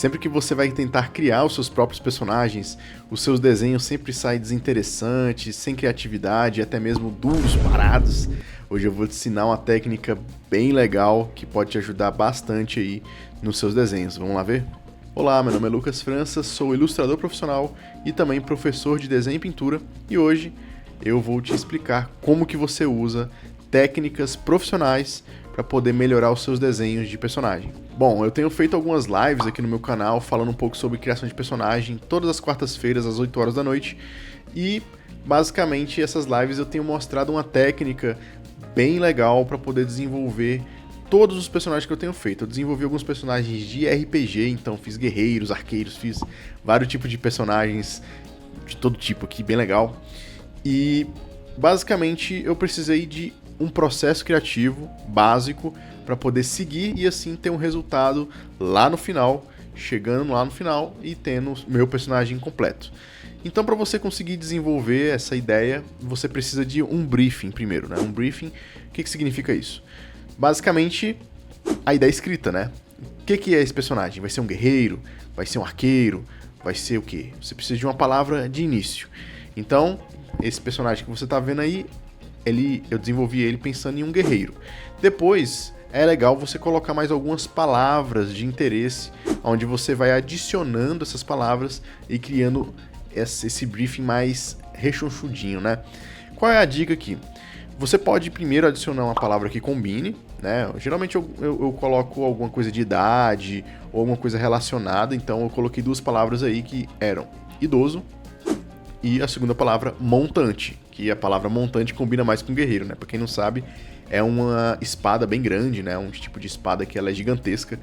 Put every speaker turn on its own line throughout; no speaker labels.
Sempre que você vai tentar criar os seus próprios personagens, os seus desenhos sempre saem desinteressantes, sem criatividade, até mesmo duros, parados. Hoje eu vou te ensinar uma técnica bem legal que pode te ajudar bastante aí nos seus desenhos. Vamos lá ver? Olá, meu nome é Lucas França, sou ilustrador profissional e também professor de desenho e pintura, e hoje eu vou te explicar como que você usa técnicas profissionais para poder melhorar os seus desenhos de personagem. Bom, eu tenho feito algumas lives aqui no meu canal falando um pouco sobre criação de personagem todas as quartas-feiras às 8 horas da noite, e basicamente essas lives eu tenho mostrado uma técnica bem legal para poder desenvolver todos os personagens que eu tenho feito. Eu desenvolvi alguns personagens de RPG, então fiz guerreiros, arqueiros, fiz vários tipos de personagens de todo tipo aqui, bem legal. E basicamente eu precisei de um processo criativo básico para poder seguir e assim ter um resultado lá no final, chegando lá no final e tendo meu personagem completo. Então, para você conseguir desenvolver essa ideia, você precisa de um briefing primeiro, né? Um briefing, o que significa isso? Basicamente, a ideia escrita, né? O que é esse personagem? Vai ser um guerreiro? Vai ser um arqueiro? Vai ser o quê? Você precisa de uma palavra de início. Então, esse personagem que você está vendo aí, eu desenvolvi ele pensando em um guerreiro. Depois, é legal você colocar mais algumas palavras de interesse, onde você vai adicionando essas palavras e criando esse briefing mais rechonchudinho, né? Qual é a dica aqui? Você pode primeiro adicionar uma palavra que combine, né? Geralmente eu coloco alguma coisa de idade ou alguma coisa relacionada, então eu coloquei duas palavras aí que eram idoso e a segunda palavra montante, que a palavra montante combina mais com guerreiro, né? Pra quem não sabe, é uma espada bem grande, né? Um tipo de espada que ela é gigantesca,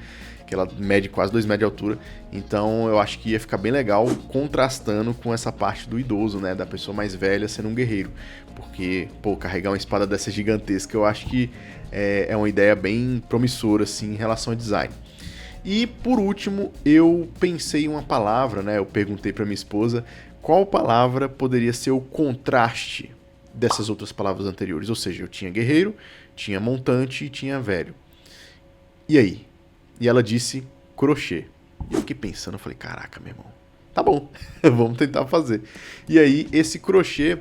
que ela mede quase 2 metros de altura, então eu acho que ia ficar bem legal contrastando com essa parte do idoso, né, da pessoa mais velha sendo um guerreiro, porque, carregar uma espada dessa gigantesca eu acho que é uma ideia bem promissora, assim, em relação ao design. E, por último, eu pensei em uma palavra, né, eu perguntei pra minha esposa qual palavra poderia ser o contraste dessas outras palavras anteriores, ou seja, eu tinha guerreiro, tinha montante e tinha velho. E aí? E ela disse crochê. E eu fiquei pensando, eu falei, caraca, meu irmão, tá bom, vamos tentar fazer. E aí, esse crochê,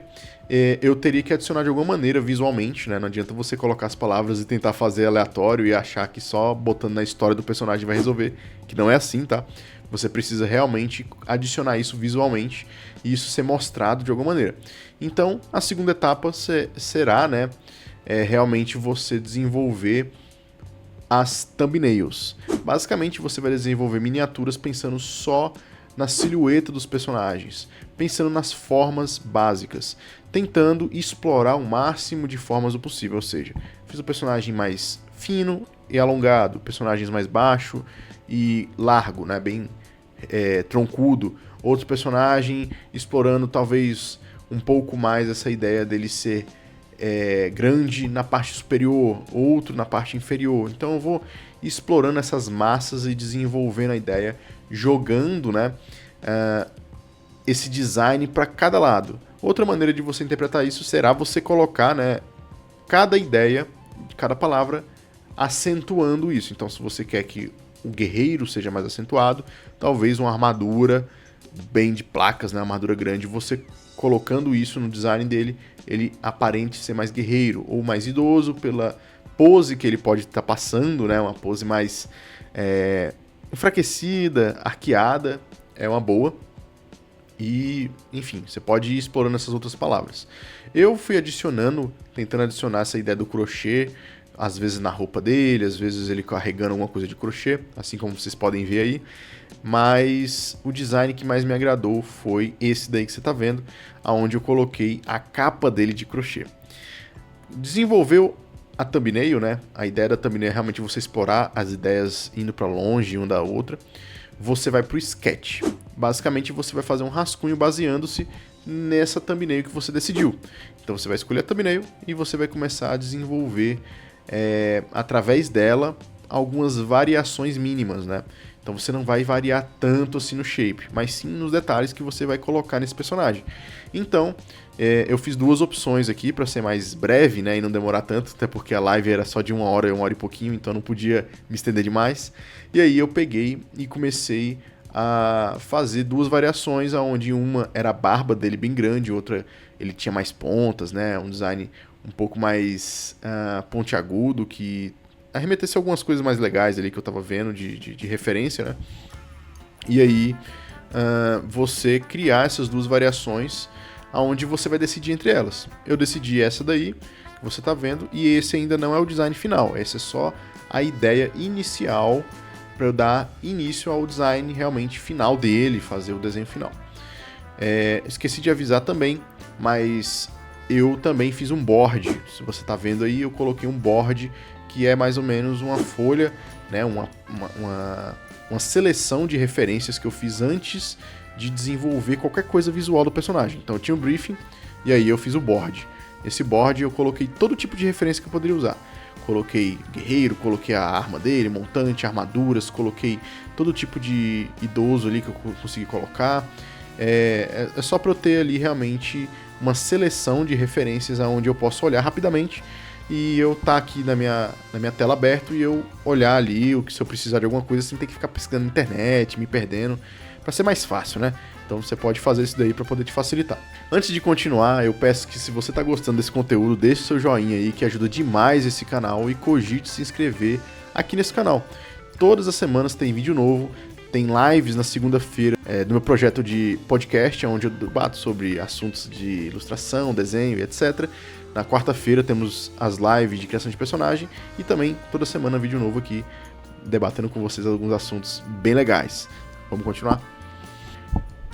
eu teria que adicionar de alguma maneira visualmente, né? Não adianta você colocar as palavras e tentar fazer aleatório e achar que só botando na história do personagem vai resolver, que não é assim, tá? Você precisa realmente adicionar isso visualmente e isso ser mostrado de alguma maneira. Então, a segunda etapa será, né, realmente você desenvolver as thumbnails. Basicamente, você vai desenvolver miniaturas pensando só na silhueta dos personagens, pensando nas formas básicas, tentando explorar o máximo de formas o possível, ou seja, fiz o personagem mais fino e alongado, personagens mais baixo e largo, né, bem troncudo, outro personagem explorando talvez um pouco mais essa ideia dele ser grande na parte superior, outro na parte inferior. Então eu vou explorando essas massas e desenvolvendo a ideia, jogando, né, esse design para cada lado. Outra maneira de você interpretar isso será você colocar, né, cada ideia, cada palavra, acentuando isso. Então, se você quer que o guerreiro seja mais acentuado, talvez uma armadura bem de placas, né, uma armadura grande, você colocando isso no design dele, ele aparente ser mais guerreiro ou mais idoso pela pose que ele pode estar passando, né, uma pose mais enfraquecida, arqueada, é uma boa. E, enfim, você pode ir explorando essas outras palavras. Eu fui tentando adicionar essa ideia do crochê, às vezes na roupa dele, às vezes ele carregando alguma coisa de crochê, assim como vocês podem ver aí. Mas o design que mais me agradou foi esse daí que você está vendo, onde eu coloquei a capa dele de crochê. Desenvolveu a thumbnail, né? A ideia da thumbnail é realmente você explorar as ideias indo para longe uma da outra. Você vai para o sketch. Basicamente, você vai fazer um rascunho baseando-se nessa thumbnail que você decidiu. Então, você vai escolher a thumbnail e você vai começar a desenvolver, através dela, algumas variações mínimas, né? Então você não vai variar tanto assim no shape, mas sim nos detalhes que você vai colocar nesse personagem. Então, eu fiz duas opções aqui para ser mais breve, né, e não demorar tanto, até porque a live era só de 1 hora e pouquinho, então não podia me estender demais. E aí eu peguei e comecei a fazer duas variações, onde uma era a barba dele bem grande, outra ele tinha mais pontas, né, um design um pouco mais pontiagudo, que arremetesse algumas coisas mais legais ali que eu tava vendo de referência, né? E aí você criar essas duas variações aonde você vai decidir entre elas. Eu decidi essa daí, que você tá vendo, e esse ainda não é o design final, esse é só a ideia inicial para eu dar início ao design realmente final dele, fazer o desenho final. Esqueci de avisar também, mas eu também fiz um board. Se você está vendo aí, eu coloquei um board que é mais ou menos uma folha, né, uma seleção de referências que eu fiz antes de desenvolver qualquer coisa visual do personagem. Então eu tinha um briefing e aí eu fiz o board. Esse board eu coloquei todo tipo de referência que eu poderia usar. Coloquei guerreiro, coloquei a arma dele, montante, armaduras, coloquei todo tipo de idoso ali que eu consegui colocar. É só para eu ter ali realmente uma seleção de referências aonde eu posso olhar rapidamente e eu tá aqui na minha tela aberto e eu olhar ali o que, se eu precisar de alguma coisa sem ter que ficar pesquisando na internet, me perdendo, para ser mais fácil, né? Então você pode fazer isso daí para poder te facilitar. Antes de continuar, eu peço que, se você tá gostando desse conteúdo, deixe seu joinha aí, que ajuda demais esse canal, e cogite se inscrever aqui nesse canal. Todas as semanas tem vídeo novo, tem lives na segunda-feira do meu projeto de podcast, onde eu debato sobre assuntos de ilustração, desenho e etc. Na quarta-feira temos as lives de criação de personagem e também toda semana vídeo novo aqui, debatendo com vocês alguns assuntos bem legais. Vamos continuar?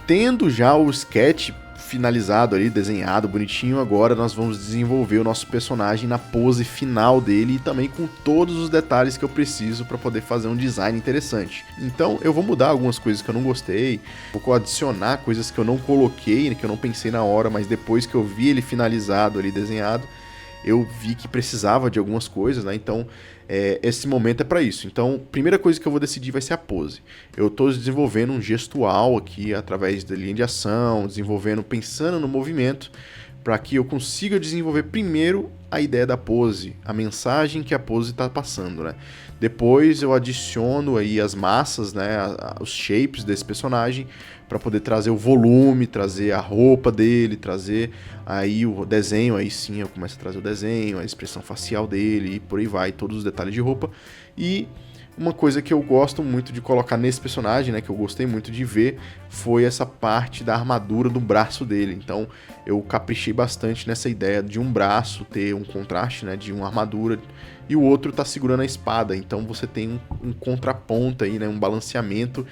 Tendo já o sketch finalizado ali, desenhado, bonitinho, agora nós vamos desenvolver o nosso personagem na pose final dele e também com todos os detalhes que eu preciso para poder fazer um design interessante. Então eu vou mudar algumas coisas que eu não gostei, vou adicionar coisas que eu não coloquei, que eu não pensei na hora, mas depois que eu vi ele finalizado ali, desenhado, eu vi que precisava de algumas coisas, né? Então esse momento é para isso. Então, a primeira coisa que eu vou decidir vai ser a pose. Eu estou desenvolvendo um gestual aqui através da linha de ação, pensando no movimento, para que eu consiga desenvolver primeiro a ideia da pose, a mensagem que a pose está passando, né? Depois eu adiciono aí as massas, né, os shapes desse personagem, para poder trazer o volume, trazer a roupa dele, trazer aí o desenho, aí sim eu começo a trazer o desenho, a expressão facial dele e por aí vai, todos os detalhes de roupa. E uma coisa que eu gosto muito de colocar nesse personagem, né, que eu gostei muito de ver, foi essa parte da armadura do braço dele. Então eu caprichei bastante nessa ideia de um braço ter um contraste, né, de uma armadura, e o outro tá segurando a espada. Então você tem um contraponto aí, né, um balanceamento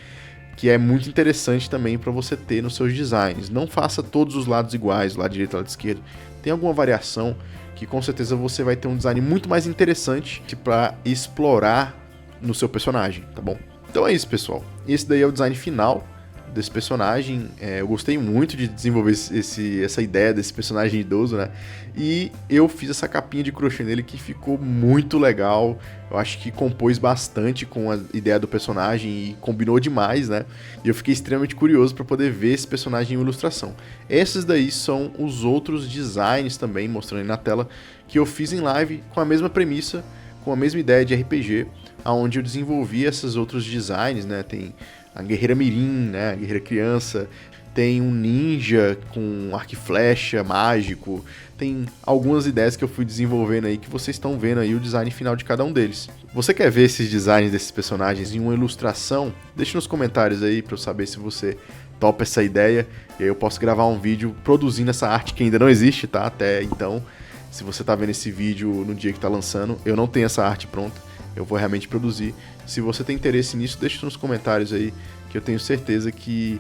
que é muito interessante também para você ter nos seus designs. Não faça todos os lados iguais, lado direito e lado esquerdo. Tem alguma variação que com certeza você vai ter um design muito mais interessante para explorar no seu personagem, tá bom? Então é isso, pessoal. Esse daí é o design final desse personagem. Eu gostei muito de desenvolver essa ideia desse personagem idoso, né? E eu fiz essa capinha de crochê nele que ficou muito legal. Eu acho que compôs bastante com a ideia do personagem e combinou demais, né? E eu fiquei extremamente curioso para poder ver esse personagem em ilustração. Esses daí são os outros designs também, mostrando aí na tela, que eu fiz em live com a mesma premissa, com a mesma ideia de RPG, onde eu desenvolvi esses outros designs, né? Tem a guerreira mirim, né? A guerreira criança, tem um ninja com arco e flecha mágico, tem algumas ideias que eu fui desenvolvendo aí que vocês estão vendo aí o design final de cada um deles. Você quer ver esses designs desses personagens em uma ilustração? Deixa nos comentários aí para eu saber se você topa essa ideia, e aí eu posso gravar um vídeo produzindo essa arte que ainda não existe, tá? Até então, se você tá vendo esse vídeo no dia que tá lançando, eu não tenho essa arte pronta, eu vou realmente produzir. Se você tem interesse nisso, deixa nos comentários aí, que eu tenho certeza que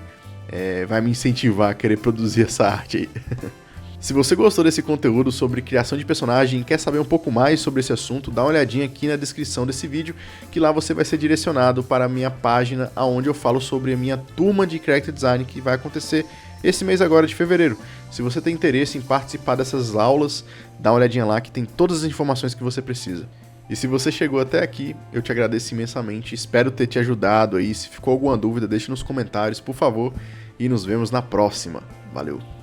vai me incentivar a querer produzir essa arte aí. Se você gostou desse conteúdo sobre criação de personagem e quer saber um pouco mais sobre esse assunto, dá uma olhadinha aqui na descrição desse vídeo, que lá você vai ser direcionado para a minha página, onde eu falo sobre a minha turma de Character Design, que vai acontecer esse mês agora de fevereiro. Se você tem interesse em participar dessas aulas, dá uma olhadinha lá que tem todas as informações que você precisa. E se você chegou até aqui, eu te agradeço imensamente, espero ter te ajudado aí. Se ficou alguma dúvida, deixe nos comentários, por favor, e nos vemos na próxima. Valeu!